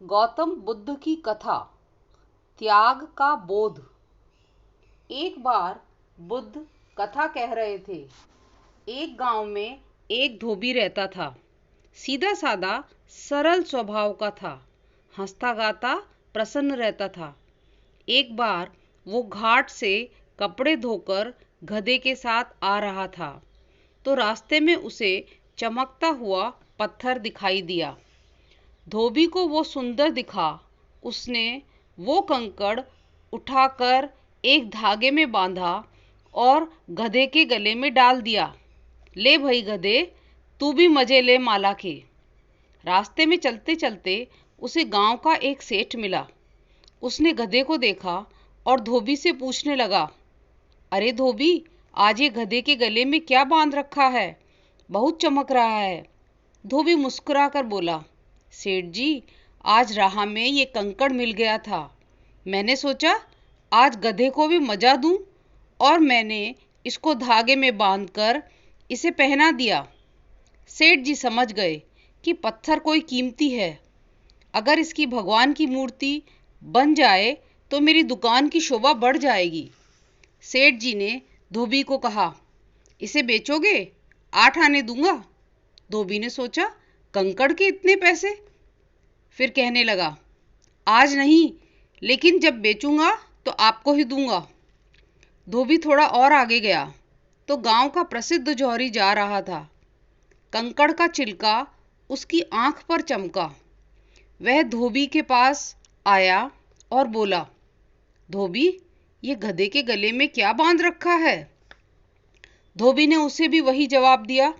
गौतम बुद्ध की कथा। त्याग का बोध। एक बार बुद्ध कथा कह रहे थे। एक गांव में एक धोबी रहता था। सीधा सादा सरल स्वभाव का था। हंसता गाता प्रसन्न रहता था। एक बार वो घाट से कपड़े धोकर गधे के साथ आ रहा था तो रास्ते में उसे चमकता हुआ पत्थर दिखाई दिया। धोबी को वो सुंदर दिखा। उसने वो कंकड़ उठाकर एक धागे में बांधा और गधे के गले में डाल दिया। ले भाई गधे, तू भी मजे ले माला के। रास्ते में चलते चलते उसे गांव का एक सेठ मिला। उसने गधे को देखा और धोबी से पूछने लगा, अरे धोबी, आज ये गधे के गले में क्या बांध रखा है? बहुत चमक रहा है। धोबी मुस्कुरा कर बोला, सेठ जी, आज राह में ये कंकड़ मिल गया था। मैंने सोचा आज गधे को भी मजा दूं और मैंने इसको धागे में बांधकर इसे पहना दिया। सेठ जी समझ गए कि पत्थर कोई कीमती है। अगर इसकी भगवान की मूर्ति बन जाए तो मेरी दुकान की शोभा बढ़ जाएगी। सेठ जी ने धोबी को कहा, इसे बेचोगे? 8 आने दूंगा। धोबी ने सोचा, कंकड़ के इतने पैसे? फिर कहने लगा, आज नहीं, लेकिन जब बेचूंगा तो आपको ही दूंगा। धोबी थोड़ा और आगे गया तो गांव का प्रसिद्ध जौहरी जा रहा था। कंकड़ का चिल्का उसकी आंख पर चमका। वह धोबी के पास आया और बोला, धोबी, ये गधे के गले में क्या बांध रखा है? धोबी ने उसे भी वही जवाब दिया।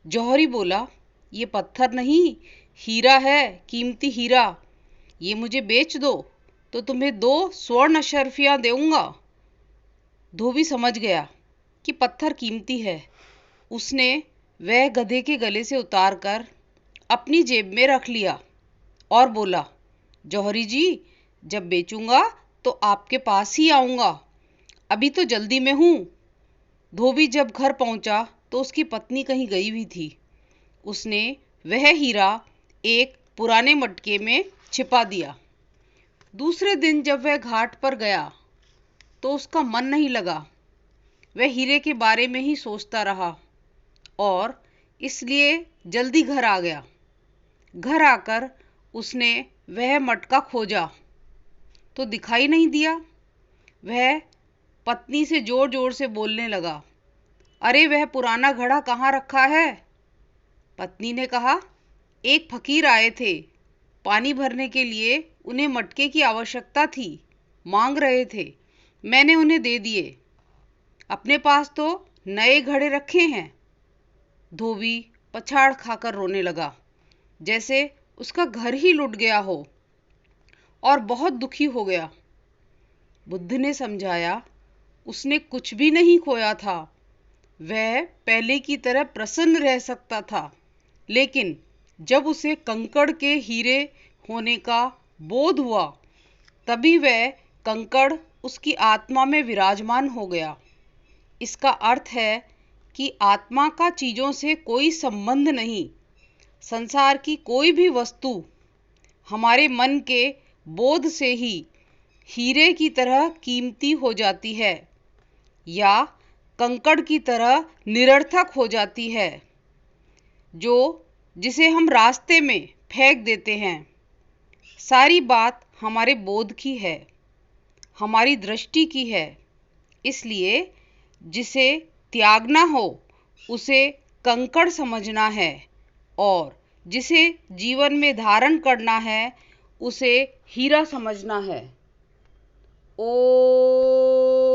जौहरी बोला, ये पत्थर नहीं, हीरा है, कीमती हीरा। ये मुझे बेच दो तो तुम्हें 2 स्वर्ण अशर्फियाँ दूंगा। धोबी समझ गया कि पत्थर कीमती है। उसने वह गधे के गले से उतारकर अपनी जेब में रख लिया और बोला, जौहरी जी, जब बेचूंगा तो आपके पास ही आऊँगा। अभी तो जल्दी में हूँ। धोबी जब घर पहुँचा तो उसकी पत्नी कहीं गई हुई थी। उसने वह हीरा एक पुराने मटके में छिपा दिया। दूसरे दिन जब वह घाट पर गया तो उसका मन नहीं लगा। वह हीरे के बारे में ही सोचता रहा और इसलिए जल्दी घर आ गया। घर आकर उसने वह मटका खोजा तो दिखाई नहीं दिया। वह पत्नी से जोर जोर से बोलने लगा, अरे वह पुराना घड़ा कहाँ रखा है? पत्नी ने कहा, एक फकीर आए थे, पानी भरने के लिए उन्हें मटके की आवश्यकता थी, मांग रहे थे, मैंने उन्हें दे दिए। अपने पास तो नए घड़े रखे हैं। धोबी पछाड़ खाकर रोने लगा, जैसे उसका घर ही लुट गया हो, और बहुत दुखी हो गया। बुद्ध ने समझाया, उसने कुछ भी नहीं खोया था। वह पहले की तरह प्रसन्न रह सकता था, लेकिन जब उसे कंकड़ के हीरे होने का बोध हुआ, तभी वह कंकड़ उसकी आत्मा में विराजमान हो गया। इसका अर्थ है कि आत्मा का चीज़ों से कोई संबंध नहीं। संसार की कोई भी वस्तु हमारे मन के बोध से ही हीरे की तरह कीमती हो जाती है या कंकड़ की तरह निरर्थक हो जाती है, जिसे हम रास्ते में फेंक देते हैं। सारी बात हमारे बोध की है, हमारी दृष्टि की है। इसलिए जिसे त्यागना हो उसे कंकड़ समझना है और जिसे जीवन में धारण करना है, उसे हीरा समझना है। ओ